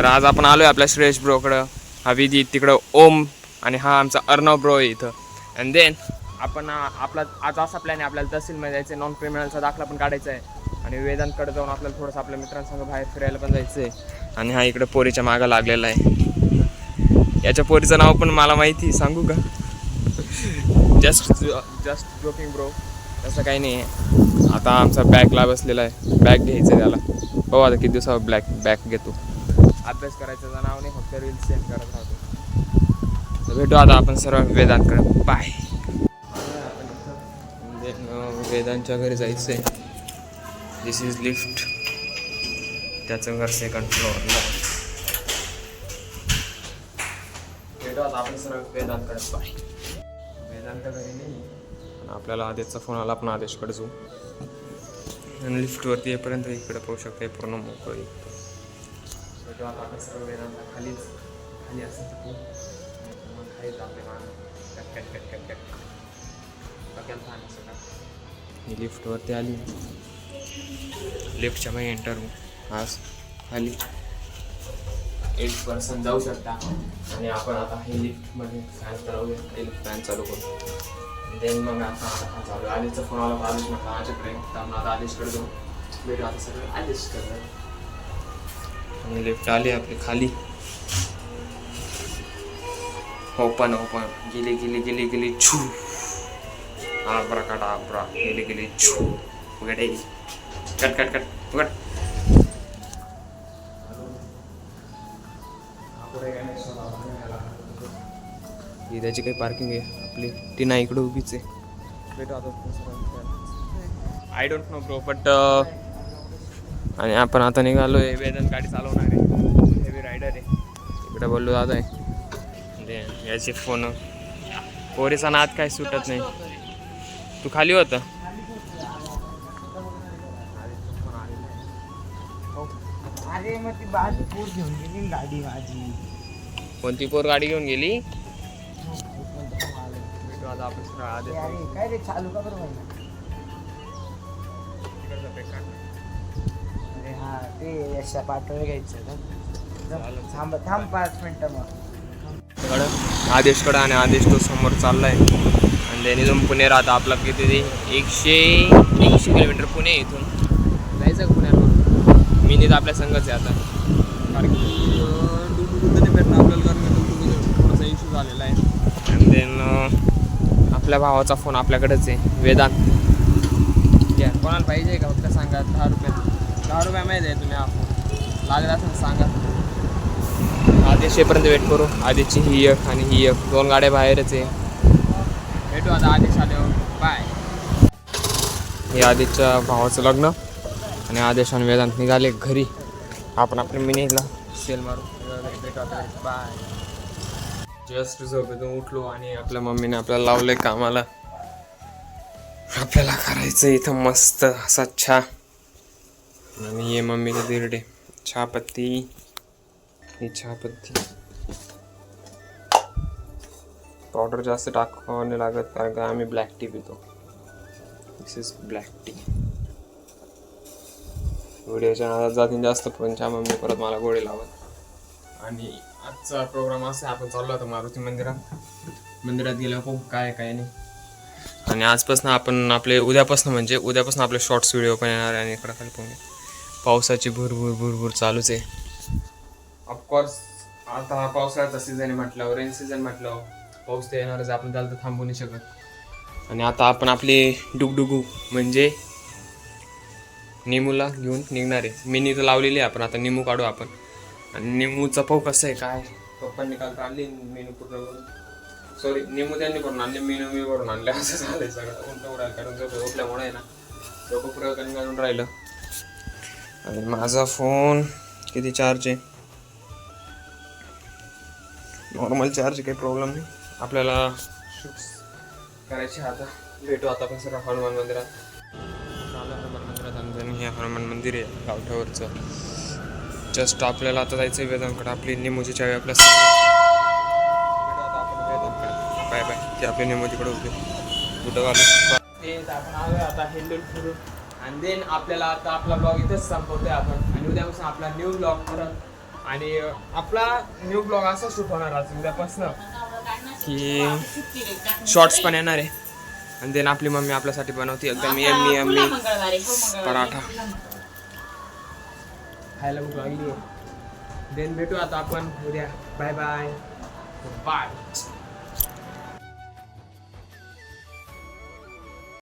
तर आज आपण आलोय आपल्या श्रेयश ब्रोकडं, हा विधी तिकडं ओम आणि हा आमचा अर्णव ब्रो आहे इथं. अँड देन आपण आपला आज असा प्लॅन आहे, आपल्याला तहसीलमध्ये जायचं आहे, नॉन क्रिमिनलचा दाखला पण काढायचा आहे आणि वेदांतकडे जाऊन आपल्याला थोडंसं आपल्या मित्रांसंग बाहेर फिरायला पण जायचं आहे. आणि हा इकडं पोरीच्या मागं लागलेला आहे. याच्या पोरीचं नाव पण मला माहिती, सांगू का? जस्ट जोकिंग ब्रो, तसं काही नाही आहे. आता आमचा बॅगला बसलेला आहे, बॅग घ्यायचं आहे त्याला. हो, आता किती दिवसावर बॅग घेतो. अभ्यास करायचं नाव नाही, फक्त रील्स सेंड करत राहतो. तर भेटू आता आपण सर्व वेदांतकडे. बाय. वेदांच्या घरी जायचं आहे. दिस इज लिफ्ट, त्याचं घर सेकंड फ्लोअरला. भेटू आता आपण सर्व वेदांतकडे. बाय. वेदांत घरी नाही, आपल्याला आदेशचा फोन आला, आपण आदेशकडे जाऊ. आणि लिफ्टवरती येईपर्यंत इकडे पाहू शकता पूर्ण मोकळं. भेटू आता आपण सर्व वेदांत खाली असं तिथे खालीच आपले मान कट बघायला पाहणं सगळं. ही लिफ्टवरती आली, लिफ्टच्या मग एंटर होऊ. आज खाली 8 पर्सन जाऊ शकता. आणि आपण आता हे लिफ्टमध्ये फॅन चालवूया, लिफ्ट फॅन चालू करू. देन मग आता चालू आदेशचा फोन आला, आदेश म्हटलं माझ्याकडे, तर आपण आता आदेशकडे जाऊ. भेटू आता सगळं आदेश करतात. आणि लिफ्ट आली आपली खाली. ओपन गेली छू. आब्रा गेली छू. उघडे कट उघड. ही त्याची काही पार्किंग आहे आपली, ती नाही इकडे उभीच आहे. भेटू आता. I don't know bro, but आणि आपण आता निघालोय. वेदन गाडी चालवणार आहे, हेवी रायडर आहे. इकडे बोललो दादा आहे. याचे फोन, पोरीचा नाद काय सुटत नाही. तू खाली होता? अरे मग ती बाजी पोर घेऊन गेली गाडी माझी. कोणती पोर गाडी घेऊन गेली? आता आपण काय रे चालू का बरं? अरे हा, ते यशा पाठवलं घ्यायचं. थांब 5 मिनिटं. मग आदेशकडं, आणि आदेश तो समोर चाललाय. आणि त्याने इथून पुणे राहता आपला किती ते 100 किलोमीटर पुणे. इथून जायचं का पुण्यावर? मिनीत आपल्या संघच आहे आता, कारण की डुबडुबून नाही भेटणं आपल्याला, कारण डुबडुबून थोडासा इश्यू झालेला आहे. अँड देन आपल्या भावाचा फोन आपल्याकडेच आहे, वेदांत. घ्या, कोणाला पाहिजे का फक्त सांगा. 10 रुपये माहिती आहे तुम्ही. हा फोन लागला असेल सांगा. आदेश येईपर्यंत वेट करू. आदेशची ही एक आणि ही एक, 2 गाड्या बाहेरच आहे. भेटू आता आदेश आल्यावर. बाय. हे आदेशच्या भावाचं लग्न, आणि आदेश आणि वेदांत निघाले घरी. आपण आपल्या मिनीला सेल मारू. भेटू आता. बाय. जस्ट झोपेतून उठलो आणि आपल्या मम्मीने आपल्याला लावलंय कामाला. आपल्याला करायचं इथं मस्त असा चहा. आणि हे मम्मीचं दिरडे चहापत्ती. ही चहापत्ती पावडर जास्त टाकावं नाही लागत, कारण का आम्ही ब्लॅक टी पितो. दिस इज ब्लॅक टी. व्हिडिओच्या नादात जातीन जास्त, पण चहा मम्मी परत मला गोळी लावत. आणि आजचा प्रोग्राम असा, आपण चाललो होतो मारुती मंदिरात गेल्यावर खूप काय नाही. आणि आजपासून आपण उद्यापासून आपले शॉर्ट्स व्हिडिओ पण येणार आहे. आणि इकडं खाली पण पावसाची भुरभुर चालूच आहे. ऑफकोर्स आता हा पावसाळ्याचा सीझन आहे म्हटल्यावर, रेन सीझन म्हटल्यावर पाऊस तर येणारच, आपण त्याला तर थांबू नाही शकत. आणि आता आपण आपली डुगडुगू म्हणजे निमूला घेऊन निघणार आहे. मिनी तर लावलेली आहे आपण, आता निमू काढू आपण. आणि निमूचा पाऊ कसं आहे काय, पप्पांनी काल काढली मेनू पूर्ण करून. सॉरी, निमू त्यांनी भरून आणले, मेनू मी भरून आणले. असं झालंय सगळं. उलटं उडायला काढून झोपल्यामुळे आहे ना, डोकं पुरं काढून राहिलं. आणि माझा फोन किती चार्ज आहे? नॉर्मल चार्ज, काही प्रॉब्लेम नाही. आपल्याला शूट्स करायचे आता. भेटू आता आपण सर हनुमान मंदिरात. हनुमान मंदिरात आणि हे हनुमान मंदिर आहे गावठ्यावरचं. जस्ट आपल्याला आता जायचं आहे वेदांकडे. आपली निमूची चावी आपल्या भेटू आता आपण वेदांकडे. Bye bye. ते आपली निमू तिकडे होते कुठं घालू. तेच आपण आलो आता हेल्डून फिरून. आणि देन आपल्याला आता आपला ब्लॉग इथंच संपवतोय आपण. आणि उद्यापासून आपला न्यू ब्लॉग परत आणि आपला न्यू ब्लॉग असा शूट होणार आज उद्यापासनं की शॉर्ट्स पण येणार आहे. आणि देन आपली मम्मी आपल्यासाठी बनवते एकदम यम्मी पराठा. खायला भूक लागली. देन भेटू आता आपण उद्या. Bye bye.